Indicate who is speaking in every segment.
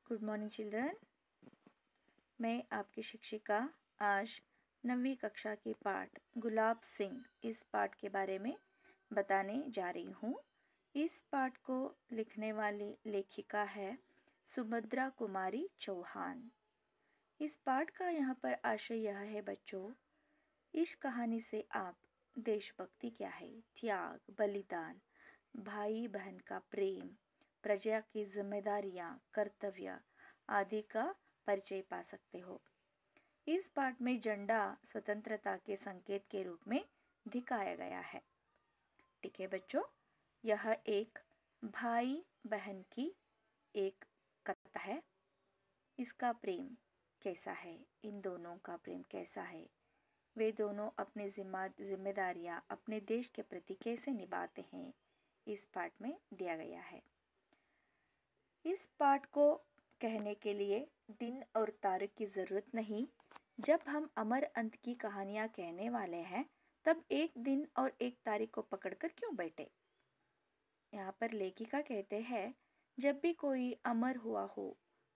Speaker 1: Good morning children. मैं आपकी शिक्षिका आज 9वीं कक्षा के पाठ गुलाब सिंह इस पाठ के बारे में बताने जा रही हूँ। इस पाठ को लिखने वाली लेखिका है सुभद्रा कुमारी चौहान। इस पाठ का यहाँ पर आशय यह है बच्चों, इस कहानी से आप देशभक्ति क्या है, त्याग, बलिदान, भाई बहन का प्रेम, प्रजा की जिम्मेदारियां, कर्तव्य आदि का परिचय पा सकते हो। इस पाठ में झंडा स्वतंत्रता के संकेत के रूप में दिखाया गया है। ठीक है बच्चों, यह एक भाई बहन की एक कथा है। इसका प्रेम कैसा है, इन दोनों का प्रेम कैसा है, वे दोनों अपनी जिम्मेदारियां अपने देश के प्रति कैसे निभाते हैं, इस पाठ में दिया गया है। इस पाठ को कहने के लिए दिन और तारीख की जरूरत नहीं। जब हम अमर अंत की कहानियां कहने वाले हैं तब एक दिन और एक तारीख को पकड़कर क्यों बैठे। यहाँ पर लेखिका कहते हैं, जब भी कोई अमर हुआ हो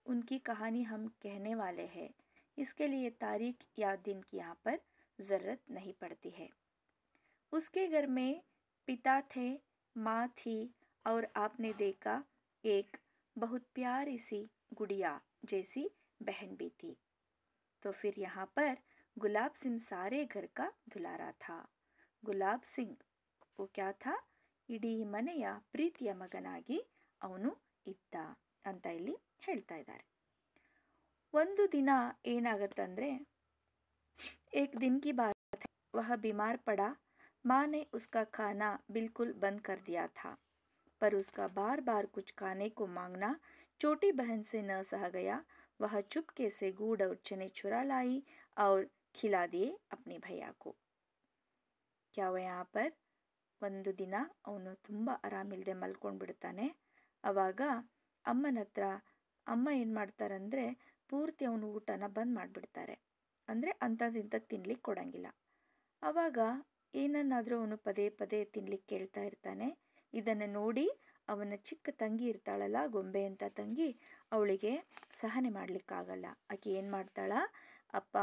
Speaker 1: उनकी कहानी हम कहने वाले हैं, इसके लिए तारीख या दिन की यहाँ पर जरूरत नहीं पड़ती है। उसके घर में पिता थे, माँ थी और आपने देखा एक बहुत प्यारी सी गुड़िया जैसी बहन भी थी। तो फिर यहाँ पर गुलाब सिंह सारे घर का दुलारा था। गुलाब सिंह वो क्या था, ಇಡೀ ಮನೆಯ ಪ್ರೀತಿಯ ಮಗನಾಗಿ ಅವನು ಇದ್ದ ಅಂತ ಇಲ್ಲಿ ಹೇಳ್ತಾ ಇದ್ದಾರೆ। ಒಂದು ದಿನ ಏನಾಗತ್ತಂದ್ರೆ, एक दिन की बात है, वह बीमार पड़ा। माँ ने उसका खाना बिल्कुल बंद कर दिया था, पर उसका बार बार कुछ खाने को मांगना छोटी बहन से न सहा गया। वह चुपके से गुड़ और चने चुरा लाई और खिला दिए अपने भैया को। क्या हुआ यहाँ पर, ಒಂದು ದಿನ ಅವನು ತುಂಬ ಆರಾಮಿಲ್ಲದೆ ಮಲ್ಕೊಂಡ್ಬಿಡ್ತಾನೆ। ಆವಾಗ ಅಮ್ಮನ ಹತ್ರ ಅಮ್ಮ ಏನು ಮಾಡ್ತಾರಂದರೆ ಪೂರ್ತಿ ಅವನು ಊಟನ ಬಂದ್ ಮಾಡಿಬಿಡ್ತಾರೆ, ಅಂದರೆ ಅಂಥದ್ದಿಂತ ತಿನ್ಲಿಕ್ಕೆ ಕೊಡಂಗಿಲ್ಲ। ಆವಾಗ ಏನನ್ನಾದರೂ ಅವನು ಪದೇ ಪದೇ ತಿನ್ಲಿಕ್ಕೆ ಕೇಳ್ತಾ ಇರ್ತಾನೆ। ಇದನ್ನು ನೋಡಿ ಅವನ ಚಿಕ್ಕ ತಂಗಿ ಇರ್ತಾಳಲ್ಲ, ಗೊಂಬೆ ಅಂತ ತಂಗಿ, ಅವಳಿಗೆ ಸಹನೆ ಮಾಡ್ಲಿಕ್ಕಾಗಲ್ಲ। ಆಕೆ ಏನು ಮಾಡ್ತಾಳ, ಅಪ್ಪ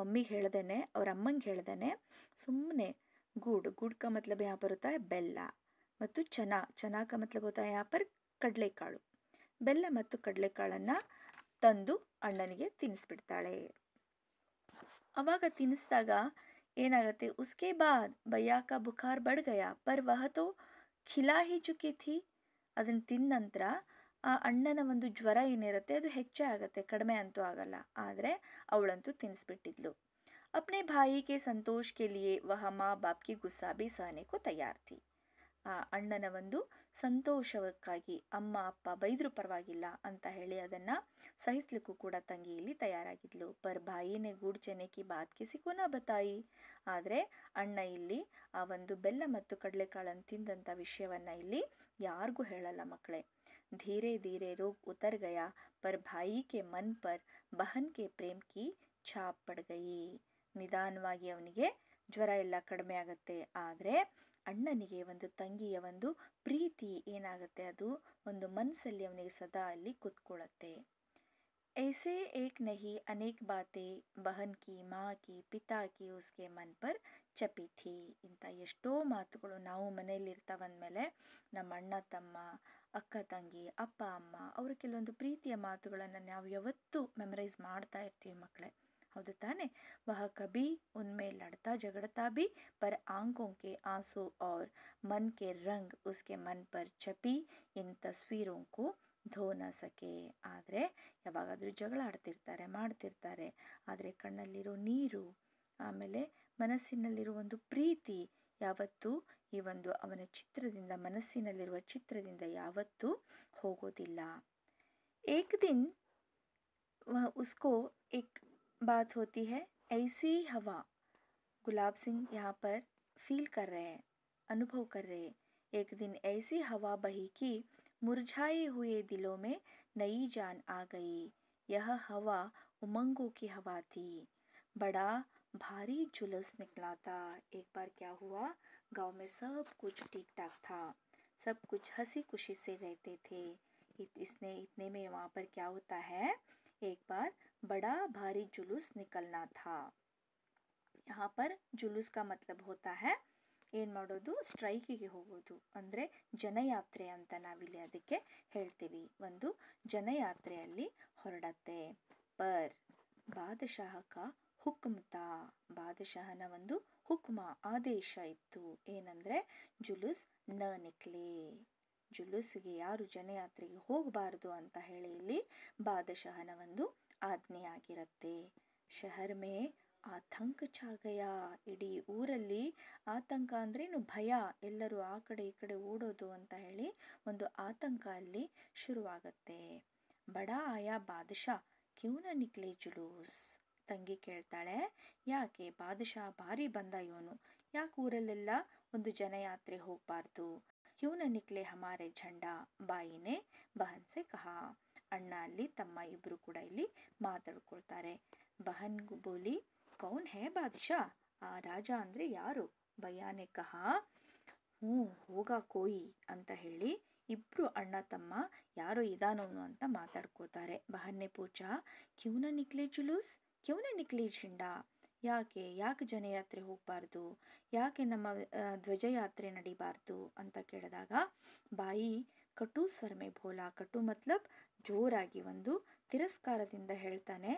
Speaker 1: ಮಮ್ಮಿಗೆ ಹೇಳ್ದೇನೆ, ಅವ್ರ ಅಮ್ಮಂಗೆ ಹೇಳ್ದೇನೆ ಸುಮ್ಮನೆ गुड़ का मतलब यहाँ पर होता है बेल्ला ಮತ್ತು ಚನಾ का मतलब होता है यहाँ पर ಕಡಲೆಕಾಳು, ಬೆಲ್ಲ ಮತ್ತು ಕಡಲೆಕಾಳನ್ನ ತಂದು ಅಣ್ಣನಿಗೆ ತಿನ್ನಿಸ್ಬಿಡ್ತಾಳೆ। ಅವಾಗ ತಿನ್ನಿಸಿದಾಗ ಏನಾಗುತ್ತೆ, उसके बाद भैया का बुखार बढ़ गया पर वह तो खिला ही चुकी थी। ಅದನ್ನ ತಿಂದ ನಂತರ ಆ ಅಣ್ಣನ ಒಂದು ಜ್ವರ ಏನಿರುತ್ತೆ ಅದು ಹೆಚ್ಚೇ ಆಗುತ್ತೆ, ಕಡಿಮೆ ಅಂತೂ ಆಗಲ್ಲ, ಆದರೆ ಅವಳಂತೂ ತಿನ್ನಿಸ್ಬಿಟ್ಟಿದ್ಲು। अपने भाई के संतोष के लिए वह माँ बाप की गुस्सा भी सहने को तैयार थी। ಆ ಅಣ್ಣನ ಒಂದು ಸಂತೋಷಕ್ಕಾಗಿ ಅಮ್ಮ ಅಪ್ಪ ಬೈದ್ರು ಪರವಾಗಿಲ್ಲ ಅಂತ ಹೇಳಿ ಅದನ್ನ ಸಹಿಸ್ಲಿಕ್ಕೂ ಕೂಡ ತಂಗಿ ಇಲ್ಲಿ ತಯಾರಾಗಿದ್ಲು। ಪರ್ ಭಾಯಿನೇ ಗೂಡ್ ಚೆನೆ ಕಿ ಬಾತ್ ಕಿಸಿಗೂ ನ ಬತಾಯಿ, ಆದರೆ ಅಣ್ಣ ಇಲ್ಲಿ ಆ ಒಂದು ಬೆಲ್ಲ ಮತ್ತು ಕಡಲೆಕಾಳನ್ನು ತಿಂದಂಥ ವಿಷಯವನ್ನ ಇಲ್ಲಿ ಯಾರಿಗೂ ಹೇಳಲ್ಲ ಮಕ್ಕಳೇ। ಧೀರೆ ಧೀರೆ ರೋಗ್ ಉತರ ಗಯಾ ಪರ್ ಭಾಯಿ ಕೆ ಮನ್ ಪರ್ ಬಹನ್ ಕೆ ಪ್ರೇಮ್ ಕಿ ಛಾಪ್ ಪಡ್ ಗಯಿ। ನಿಧಾನವಾಗಿ ಅವನಿಗೆ ಜ್ವರ ಎಲ್ಲ ಕಡಿಮೆ ಆಗುತ್ತೆ, ಆದರೆ ಅಣ್ಣನಿಗೆ ಒಂದು ತಂಗಿಯ ಒಂದು ಪ್ರೀತಿ ಏನಾಗುತ್ತೆ, ಅದು ಒಂದು ಮನಸ್ಸಲ್ಲಿ ಅವನಿಗೆ ಸದಾ ಅಲ್ಲಿ ಕುತ್ಕೊಳ್ಳುತ್ತೆ। ऐसे एक नहीं अनेक बातें बहन की, माँ की, पिता की उसके मन पर ಚಪಿ ಥಿ। ಇಂಥ ಎಷ್ಟೋ ಮಾತುಗಳು ನಾವು ಮನೆಯಲ್ಲಿ ಇರ್ತಾವಂದಮೇಲೆ ನಮ್ಮ ಅಣ್ಣ ತಮ್ಮ, ಅಕ್ಕ ತಂಗಿ, ಅಪ್ಪ ಅಮ್ಮ ಅವರ ಕೆಲವೊಂದು ಪ್ರೀತಿಯ ಮಾತುಗಳನ್ನು ನಾವು ಯಾವತ್ತೂ ಮೆಮರೈಸ್ ಮಾಡ್ತಾ ಇರ್ತೀವಿ ಮಕ್ಕಳೇ, ಹೌದು ತಾನೆ। वह कभी उनमें लड़ता झगड़ता भी पर आंखों के आंसू और मन के रंग उसके मन पर छपी इन तस्वीरों को धो न सके। ಆದರೆ ಯಾವಾಗಾದರೂ ಜಗಳ ಆಡ್ತಿರ್ತಾರೆ, ಮಾಡ್ತಿರ್ತಾರೆ, ಆದರೆ ಕಣ್ಣಲ್ಲಿರೋ ನೀರು, ಆಮೇಲೆ ಮನಸ್ಸಿನಲ್ಲಿರೋ ಒಂದು ಪ್ರೀತಿ ಯಾವತ್ತೂ ಈ ಒಂದು ಅವನ ಚಿತ್ರದಿಂದ, ಮನಸ್ಸಿನಲ್ಲಿರುವ ಚಿತ್ರದಿಂದ ಯಾವತ್ತೂ ಹೋಗೋದಿಲ್ಲ। एक दिन उसको एक बात होती है, ऐसी हवा, गुलाब सिंह यहाँ पर फील कर रहे हैं, अनुभव कर रहे हैं। एक दिन ऐसी हवा बही कि मुरझाए हुए दिलों में नई जान आ गई। यह हवा उमंगों की हवा थी। बड़ा भारी जुलूस निकला था। एक बार क्या हुआ, गांव में सब कुछ ठीक ठाक था, सब कुछ हंसी खुशी से रहते थे। इसने इतने में वहाँ पर क्या होता है, एक बार बड़ा भारी जुलूस निकलना था। यहाँ पर जुलूस का मतलब होता है ಏನು ಮಾಡೋದು, ಸ್ಟ್ರೈಕಿಗೆ ಹೋಗೋದು, ಅಂದರೆ ಜನಯಾತ್ರೆ ಅಂತ ನಾವಿಲ್ಲಿ ಅದಕ್ಕೆ ಹೇಳ್ತೀವಿ. ಒಂದು ಜನಯಾತ್ರೆಯಲ್ಲಿ ಹೊರಡತ್ತೆ. ಪರ್ ಬಾದಶಾಹ ಕಾ ಹುಕ್ಮ್ ತಾ, ಬಾದಶಾಹನ ಒಂದು ಹುಕ್ಮ ಆದೇಶ ಇತ್ತು. ಏನಂದರೆ ಜುಲೂಸ್ ನ ನಿಕ್ಲೆ, ಜುಲೂಸ್ಗೆ ಯಾರು ಜನಯಾತ್ರೆಗೆ ಹೋಗಬಾರ್ದು ಅಂತ ಹೇಳಿ ಇಲ್ಲಿ ಬಾದಶಾಹನ ಒಂದು ಆಜ್ಞೆ ಆಗಿರುತ್ತೆ. ಶಹರ್ ಮೇ ಆತಂಕ ಛಾ ಗಯಾ, ಇಡೀ ಊರಲ್ಲಿ ಆತಂಕ ಅಂದ್ರೇನು, ಭಯ, ಎಲ್ಲರೂ ಆ ಕಡೆ ಈ ಕಡೆ ಓಡೋದು ಅಂತ ಹೇಳಿ ಒಂದು ಆತಂಕ ಅಲ್ಲಿ ಶುರುವಾಗತ್ತೆ. ಬಡಾ ಆಯಾ ಬಾದಶಾ ಕ್ಯೂ ನ ನಿಕ್ಲೆ ಜುಲೂಸ್, ತಂಗಿ ಕೇಳ್ತಾಳೆ ಯಾಕೆ ಬಾದಶಾ ಭಾರಿ ಬಂದ ಇವನು, ಯಾಕೆ ಊರಲ್ಲೆಲ್ಲ ಒಂದು ಜನಯಾತ್ರೆ ಹೋಗಬಾರ್ದು. ಕ್ಯೂ ನ ನಿಕ್ಲೆ ಹಮಾರೆ ಝಂಡಾ, ಬಾಯಿನೇ ಬಹನ್ ಸೆ ಕಹಾ, ಅಣ್ಣ ಅಲ್ಲಿ ತಮ್ಮ ಇಬ್ರು ಕೂಡ ಇಲ್ಲಿ ಮಾತಾಡ್ಕೊಳ್ತಾರೆ. ಬಹನ್ ಬೋಲಿ ಕೌನ್ ಹೇ ಬಾದಶಾ, ಆ ರಾಜ ಅಂದ್ರೆ ಯಾರು, ಭಯ್ಯಾನೆ ಕಹಾ ಹ್ಞೂ ಹೋಗಾ ಕೋಯಿ ಅಂತ ಹೇಳಿ ಇಬ್ರು ಅಣ್ಣ ತಮ್ಮ ಯಾರೋ ಇದಾನವನು ಅಂತ ಮಾತಾಡ್ಕೋತಾರೆ. ಬಹನ್ನೆ ಪೂಚ ಕ್ಯೂನ ನಿಕ್ಲೆ ಜುಲೂಸ್, ಕ್ಯೂನ ನಿಕ್ಲೆ ಝಂಡಾ, ಯಾಕೆ ಜನಯಾತ್ರೆ ಹೋಗಬಾರ್ದು, ಯಾಕೆ ನಮ್ಮ ಧ್ವಜಯಾತ್ರೆ ನಡಿಬಾರ್ದು ಅಂತ ಕೇಳಿದಾಗ ಬಾಯಿ ಕಟು ಸ್ವರಮೆ ಬೋಲಾ, ಕಟು ಮತ್ಲಬ್ ಜೋರಾಗಿ ಒಂದು ತಿರಸ್ಕಾರದಿಂದ ಹೇಳ್ತಾನೆ.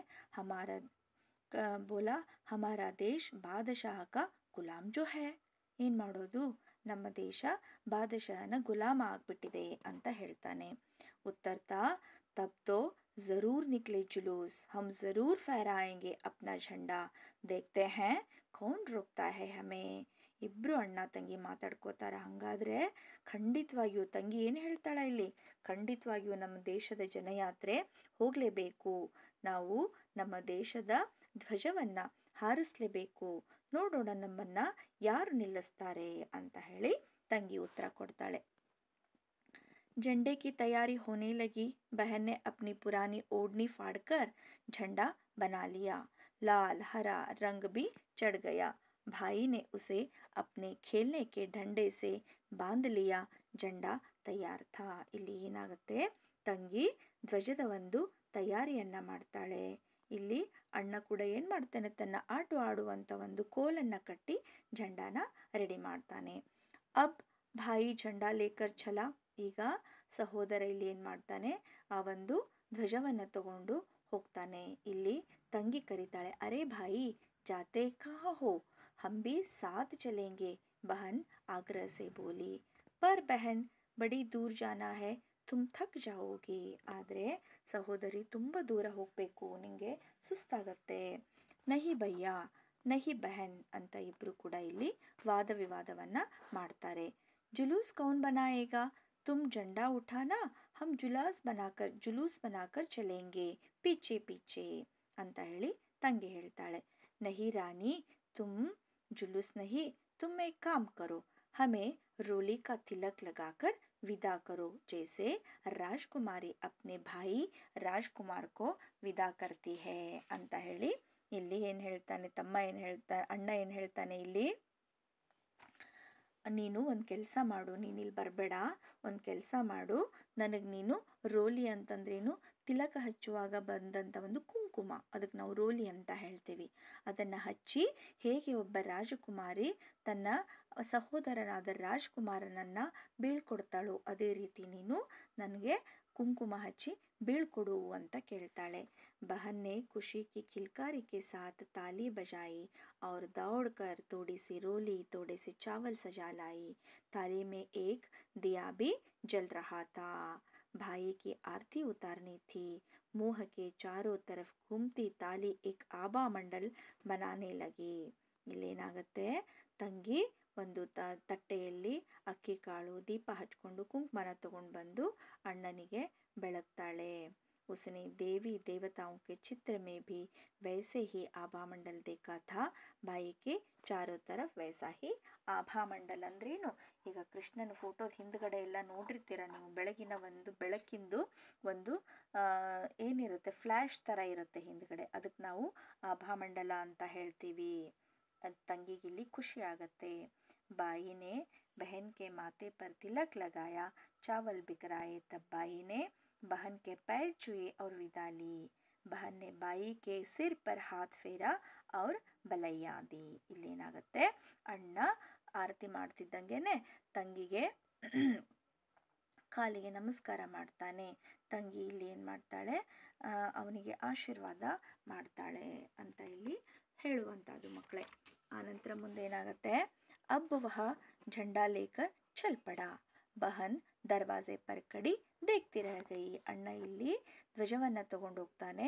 Speaker 1: ಬೋಲಾ ಹಮಾರಾ ದೇಶ್ ಬಾದಶಾಹ ಕಾ ಗುಲಾಮ್ ಜೋ ಹೈ, ಏನು ಮಾಡೋದು, ನಮ್ಮ ದೇಶ ಬಾದಶಾಹನ ಗುಲಾಮ ಆಗ್ಬಿಟ್ಟಿದೆ ಅಂತ ಹೇಳ್ತಾನೆ. ಉತ್ತರ್ತಾ ತಬ್ ತೋ ज़रूर निकले जुलूस, हम ज़रूर फहराएंगे अपना झंडा, देखते हैं कौन रोकता है हमें. ಇಬ್ರು ಅಣ್ಣ ತಂಗಿ ಮಾತಾಡ್ಕೋತಾರ. ಹಂಗಾದ್ರೆ ಖಂಡಿತವಾಗಿಯೂ ತಂಗಿ ಏನು ಹೇಳ್ತಾಳ ಇಲ್ಲಿ, ಖಂಡಿತವಾಗಿಯೂ ನಮ್ಮ ದೇಶದ ಜನಯಾತ್ರೆ ಹೋಗಲೇಬೇಕು, ನಾವು ನಮ್ಮ ದೇಶದ ಧ್ವಜವನ್ನ ಹಾರಿಸಲೇಬೇಕು, ನೋಡೋಣ ನಮ್ಮನ್ನ ಯಾರು ನಿಲ್ಲಿಸ್ತಾರೆ ಅಂತ ಹೇಳಿ ತಂಗಿ ಉತ್ತರ ಕೊಡ್ತಾಳೆ. झंडे की तैयारी होने लगी, बहन ने अपनी पुरानी ओढ़नी फाड़कर झंडा बना लिया, लाल हरा रंग भी चढ़ गया. भाई ने उसे अपने खेलने के डंडे से बांध लिया, झंडा तैयार था. ಇಲ್ಲಿ ಏನಾಗುತ್ತೆ, ತಂಗಿ ಧ್ವಜದ ಒಂದು ತಯಾರಿಯನ್ನ ಮಾಡ್ತಾಳೆ. ಇಲ್ಲಿ ಅಣ್ಣ ಕೂಡ ಏನು ಮಾಡ್ತಾನೆ, ತನ್ನ ಆಡುವಂಥ ಒಂದು ಕೋಲನ್ನು ಕಟ್ಟಿ झंडाನ ರೆಡಿ ಮಾಡ್ತಾನೆ. ಅಬ್ ಭಾಯಿ झंडा लेकर चला, ಈಗ ಸಹೋದರ ಇಲ್ಲಿ ಏನು ಮಾಡ್ತಾನೆ, ಆ ಒಂದು ಧ್ವಜವನ್ನು ತಗೊಂಡು ಹೋಗ್ತಾನೆ. ಇಲ್ಲಿ ತಂಗಿ ಕರೀತಾಳೆ, ಅರೆ ಭಾಯಿ ಜಾತೆ ಕಹಾ ಹೋ, ಹಮ್ ಭಿ ಸಾಥ್ ಚಲೇಂಗೆ, ಬಹನ್ ಆಗ್ರಹ ಸೆ ಬೋಲಿ. ಪರ್ ಬಹನ್ ಬಡಿ ದೂರ್ ಜಾನಾ ಹೈ, ತುಮ್ ಥಕ್ ಜಾओगी, ಆದರೆ ಸಹೋದರಿ ತುಂಬ ದೂರ ಹೋಗಬೇಕು, ನಿಂಗೆ ಸುಸ್ತಾಗತ್ತೆ. ನಹಿ ಭಯ್ಯ ನಹಿ ಬಹನ್ ಅಂತ ಇಬ್ರು ಕೂಡ ಇಲ್ಲಿ ವಾದ ವಿವಾದವನ್ನ ಮಾಡ್ತಾರೆ. ಜುಲೂಸ್ ಕೌನ್ ಬನಾಯೇಗಾ, तुम झंडा उठाना, हम जुलूस बनाकर चलेंगे पीछे पीछे ಅಂತ ಹೇಳಿ ತಂಗಿ ಹೇಳ್ತಾಳೆ. नहीं रानी तुम जुलूस नहीं, तुम एक काम करो, हमें रोली का तिलक लगाकर विदा करो, जैसे राजकुमारी अपने भाई राजकुमार को विदा करती है ಅಂತ ಹೇಳಿ ಇಲ್ಲಿ ಏನು ಹೇಳ್ತಾನೆ, ಅಣ್ಣ ಏನು ಹೇಳ್ತಾನೆ, ಇಲ್ಲಿ ನೀನು ಒಂದು ಕೆಲಸ ಮಾಡು, ನೀನು ಇಲ್ಲಿ ಬರಬೇಡ, ಒಂದು ಕೆಲಸ ಮಾಡು, ನನಗೆ ನೀನು ರೋಲಿ ಅಂತಂದ್ರೇನು, ತಿಲಕ ಹಚ್ಚುವಾಗ ಬಂದಂಥ ಒಂದು ಕುಂಕುಮ, ಅದಕ್ಕೆ ನಾವು ರೋಲಿ ಅಂತ ಹೇಳ್ತೀವಿ, ಅದನ್ನು ಹಚ್ಚಿ ಹೇಗೆ ಒಬ್ಬ ರಾಜಕುಮಾರಿ ತನ್ನ ಸಹೋದರನಾದ ರಾಜ್ಕುಮಾರನನ್ನು ಬೀಳ್ಕೊಡ್ತಾಳೋ ಅದೇ ರೀತಿ ನೀನು ನನಗೆ ಕುಂಕುಮ ಹಚ್ಚಿ ಬೀಳ್ಕೊಡು ಅಂತ ಕೇಳ್ತಾಳೆ. बहन ने खुशी की किलकारी के साथ ताली बजाई और दौड़कर थोड़ी सी रोली, थोड़े से चावल सजा लाई. थाली में एक दिया भी जल रहा था. भाई की आरती उतारनी थी. मुंह के चारों तरफ घूमती ताली एक आभा मंडल बनाने लगी. ಇಲ್ಲೇನಾಗುತ್ತೆ, ತಂಗಿ ಒಂದು ತಟ್ಟೆಯಲ್ಲಿ ಅಕ್ಕಿ ಕಾಳು ದೀಪ ಹಚ್ಕೊಂಡು ಕುಂಕುಮನ ತಗೊಂಡು ಬಂದು ಅಣ್ಣನಿಗೆ ಬೆಳಗ್ತಾಳೆ. उसने देवी देवताओं के चित्र में भी वैसे ही आभा मंडल देखा था. ಬಾಯಿ ಕೆ ಚಾರೋ ತರಫ್ ವೈಸಾ ಹಿ ಆಭಾ ಮಂಡಲ್ ಅಂದ್ರೇನು, ಈಗ ಕೃಷ್ಣನ ಫೋಟೋದ ಹಿಂದ್ಗಡೆ ಎಲ್ಲ ನೋಡಿರ್ತೀರ ನೀವು, ಬೆಳಗಿನ ಒಂದು ಬೆಳಕಿಂದು ಒಂದು ಏನಿರುತ್ತೆ, ಫ್ಲ್ಯಾಶ್ ಥರ ಇರುತ್ತೆ ಹಿಂದ್ಗಡೆ, ಅದಕ್ಕೆ ನಾವು ಆಭಾಮಂಡಲ ಅಂತ ಹೇಳ್ತೀವಿ. ತಂಗಿಗಿಲ್ಲಿ ಖುಷಿ ಆಗತ್ತೆ. ಬಾಯಿನೇ ಬಹನ್ ಕೆ ಮಾತೆ ಪರ್ ತಿಲಕ್ ಲಗಾಯ, ಚಾವಲ್ ಬಿಕರಾಯೆ, ತಬ್ ಬಾಯಿನೇ बहन के पैर छुए और विदा ली. बहन ने ಬಾಯಿ के सिर पर हाथ फेरा और ಬಲೈಯಾ दी. ಇಲ್ಲೇನಾಗುತ್ತೆ, ಅಣ್ಣ ಆರತಿ ಮಾಡ್ತಿದ್ದಂಗೆನೆ ತಂಗಿಗೆ ಕಾಲಿಗೆ ನಮಸ್ಕಾರ ಮಾಡ್ತಾನೆ. ತಂಗಿ ಇಲ್ಲಿ ಏನು ಮಾಡ್ತಾಳೆ, ಅವನಿಗೆ ಆಶೀರ್ವಾದ ಮಾಡ್ತಾಳೆ ಅಂತ ಇಲ್ಲಿ ಹೇಳುವಂಥದ್ದು ಮಕ್ಕಳೇ. ಆನಂತರ ಮುಂದೆ ಏನಾಗುತ್ತೆ, अब वह झंडा लेकर चल पड़ा. बहन दरवाजे पर खड़ी देखती रह गई. ಅಣ್ಣ ಇಲ್ಲಿ ಧ್ವಜವನ್ನು ತಗೊಂಡು ಹೋಗ್ತಾನೆ,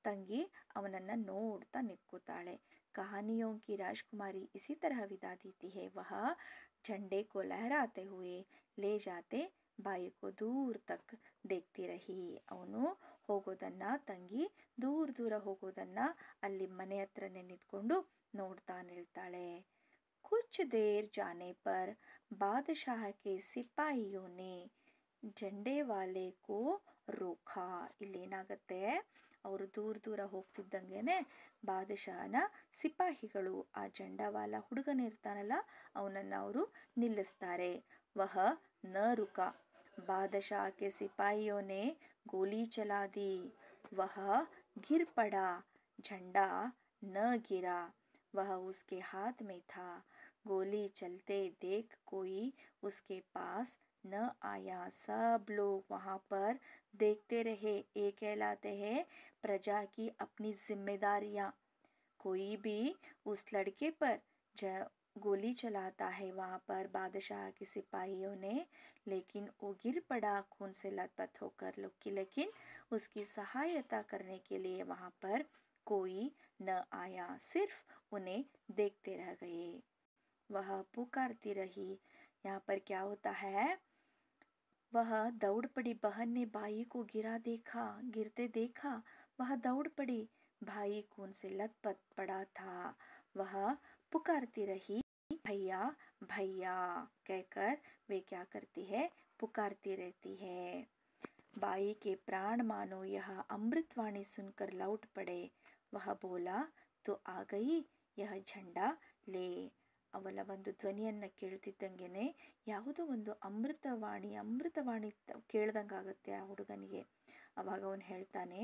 Speaker 1: ತಂಗಿ ಅವನನ್ನ ನೋಡ್ತಾ ನಿಂತ್ಕೋತಾಳೆ. कहानियों की राजकुमारी इसी तरह विदा देती है. वह झंडे को लहराते हुए ले जाते ಬಾಯಿ को दूर तक देखती रही. ಅವನು ಹೋಗೋದನ್ನ, ತಂಗಿ ದೂರ ದೂರ ಹೋಗೋದನ್ನ ಅಲ್ಲಿ ಮನೆ ಹತ್ರನೇ ನಿಂತ್ಕೊಂಡು ನೋಡ್ತಾ ನಿಲ್ತಾಳೆ. कुछ देर जाने पर बादशाह के सिपाहियों ने झंडे वाले को रोका. ಇಲ್ಲೇನಾಗತ್ತೆ, ಅವರು ದೂರ ದೂರ ಹೋಗ್ತಿದ್ದಂಗೆನೆ ಬಾದಶಾಹನ ಸಿಪಾಹಿಗಳು ಆ ಜಂಡಾವಾಲ ಹುಡುಗನಿರ್ತಾನಲ್ಲ ಅವನನ್ನ ಅವರು ನಿಲ್ಲಿಸ್ತಾರೆ. वह न रुका. बादशाह के सिपाहियों ने गोली चला दी. वह गिर पड़ा. झंडा न गिरा, वह उसके हाथ में था. गोली चलते देख कोई उसके पास न आया. सब लोग वहाँ पर देखते रहे. ये कहलाते हैं प्रजा की अपनी जिम्मेदारियाँ. कोई भी उस लड़के पर गोली चलाता है वहाँ पर बादशाह के सिपाहियों ने, लेकिन वो गिर पड़ा खून से लथपथ होकर. लेकिन उसकी सहायता करने के लिए वहाँ पर कोई न आया, सिर्फ उन्हें देखते रह गए. वह पुकारती रही. यहाँ पर क्या होता है, वह दौड़ पड़ी. बहन ने भाई को गिरते देखा. वह दौड़ पड़ी. भाई खून से लथपथ पड़ा था. वह पुकारती रही, भैया भैया कहकर वे क्या करती है, पुकारती रहती है. बाई के प्राण मानो यह अमृतवाणी सुनकर लौट पड़े. वह बोला तो आ गई, यह झंडा ले. ಅವಳ ಒಂದು ಧ್ವನಿಯನ್ನು ಕೇಳ್ತಿದ್ದಂಗೆನೆ ಯಾವುದೋ ಒಂದು ಅಮೃತವಾಣಿ ಕೇಳ್ದಂಗಾಗತ್ತೆ ಆ ಹುಡುಗನಿಗೆ. ಅವಾಗ ಅವನು ಹೇಳ್ತಾನೆ,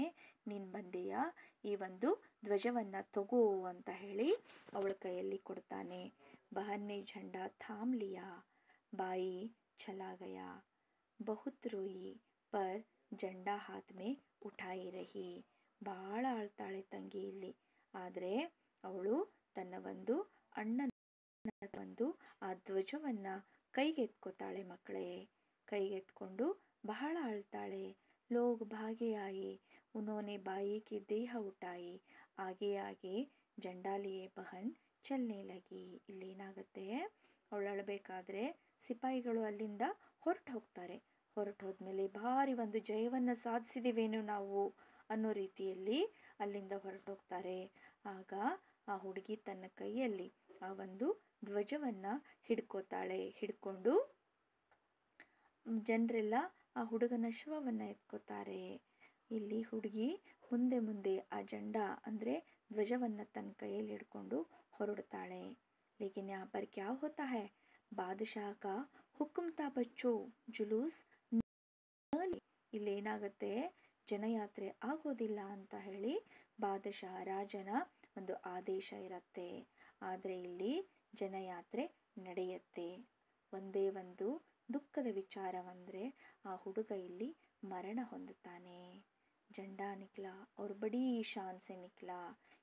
Speaker 1: ನೀನು ಬಂದೆಯಾ, ಈ ಒಂದು ಧ್ವಜವನ್ನು ತಗೋ ಅಂತ ಹೇಳಿ ಅವಳ ಕೈಯಲ್ಲಿ ಕೊಡ್ತಾನೆ. बहन ने झंडा थाम लिया. बाई चला गया. बहुत रोई पर झंडा हाथ में उठाई रही. ಬಹಳ ಅಳ್ತಾಳೆ ತಂಗಿ ಇಲ್ಲಿ. ಆದರೆ ಅವಳು ತನ್ನ ಒಂದು ಅಣ್ಣನ ಒಂದು ಆ ಧ್ವಜವನ್ನ ಕೈಗೆತ್ಕೋತಾಳೆ ಮಕ್ಕಳೇ. ಕೈಗೆತ್ಕೊಂಡು ಬಹಳ ಅಳ್ತಾಳೆ. लोग भागे आए. उन्होंने बाई की देह उठाई. आगे आगे झंडा लिए बहन ಚಲ್ನೆ ಲಗಿ. ಇಲ್ಲೇನಾಗುತ್ತೆ, ಅವಳು ಅಳಬೇಕಾದ್ರೆ ಸಿಪಾಯಿಗಳು ಅಲ್ಲಿಂದ ಹೊರಟು ಹೋಗ್ತಾರೆ. ಹೊರಟು ಹೋದ್ಮೇಲೆ ಭಾರಿ ಒಂದು ಜಯವನ್ನು ಸಾಧಿಸಿದಿವೇನು ನಾವು ಅನ್ನೋ ರೀತಿಯಲ್ಲಿ ಅಲ್ಲಿಂದ ಹೊರಟು ಹೋಗ್ತಾರೆ. ಆಗ ಆ ಹುಡುಗಿ ತನ್ನ ಕೈಯಲ್ಲಿ ಆ ಒಂದು ಧ್ವಜವನ್ನು ಹಿಡ್ಕೋತಾಳೆ. ಹಿಡ್ಕೊಂಡು ಜನರೆಲ್ಲ ಆ ಹುಡುಗನ ಶವವನ್ನು ಎತ್ಕೋತಾರೆ. ಇಲ್ಲಿ ಹುಡುಗಿ ಮುಂದೆ ಮುಂದೆ ಆ ಜೆಂಡಾ ಅಂದರೆ ಧ್ವಜವನ್ನು ತನ್ನ ಕೈಯಲ್ಲಿ ಹಿಡ್ಕೊಂಡು ಹೊರಡ್ತಾಳೆ. लेकिन यहाँ पर क्या होता है, बादशाह का हुक्म था बच्चों जुलूस ಇಲ್ಲೇನಾಗುತ್ತೆ, ಜನಯಾತ್ರೆ ಆಗೋದಿಲ್ಲ ಅಂತ ಹೇಳಿ ಬಾದಶಾಹ ರಾಜನ ಒಂದು ಆದೇಶ ಇರುತ್ತೆ. ಆದರೆ ಇಲ್ಲಿ ಜನಯಾತ್ರೆ ನಡೆಯುತ್ತೆ. ಒಂದೇ ಒಂದು ದುಃಖದ ವಿಚಾರವಂದರೆ ಆ ಹುಡುಗ ಇಲ್ಲಿ ಮರಣ ಹೊಂದುತ್ತಾನೆ. झंडा निकला और बड़ी शान से निकला.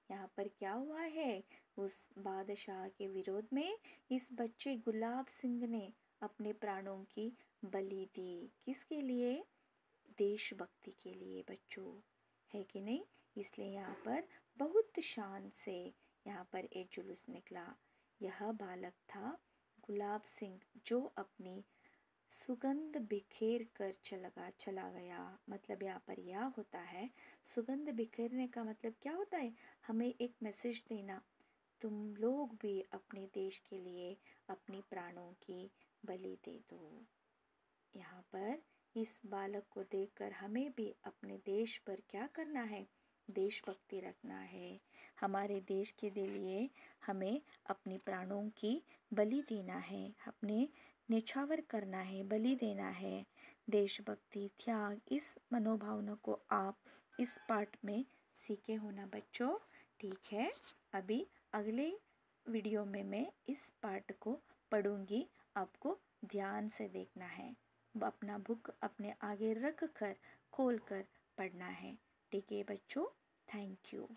Speaker 1: यहाँ पर क्या हुआ है, उस बादशाह के विरोध में इस बच्चे गुलाब सिंह ने अपने प्राणों की बलि दी. किसके लिए, देशभक्ति के लिए बच्चों, है कि नहीं. इसलिए यहाँ पर बहुत शान से यहाँ पर एक जुलूस निकला. यह बालक था गुलाब सिंह जो अपनी सुगंध बिखेर कर चला गया. मतलब यहाँ पर यह होता है, सुगंध बिखेरने का मतलब क्या होता है, हमें एक मैसेज देना, तुम लोग भी अपने देश के लिए अपनी प्राणों की बलि दे दो. यहाँ पर इस बालक को देखकर हमें भी अपने देश पर क्या करना है, देशभक्ति रखना है. हमारे देश के लिए हमें अपनी प्राणों की बलि देना है, अपने निछावर करना है, बलि देना है. देशभक्ति, त्याग, इस मनोभावना को आप इस पाठ में सीखे हो ना बच्चों। ठीक है, अभी अगले वीडियो में मैं इस पाठ को पढ़ूंगी, आपको ध्यान से देखना है, अपना बुक अपने आगे रख कर खोल कर पढ़ना है। ठीक है बच्चों, थैंक यू।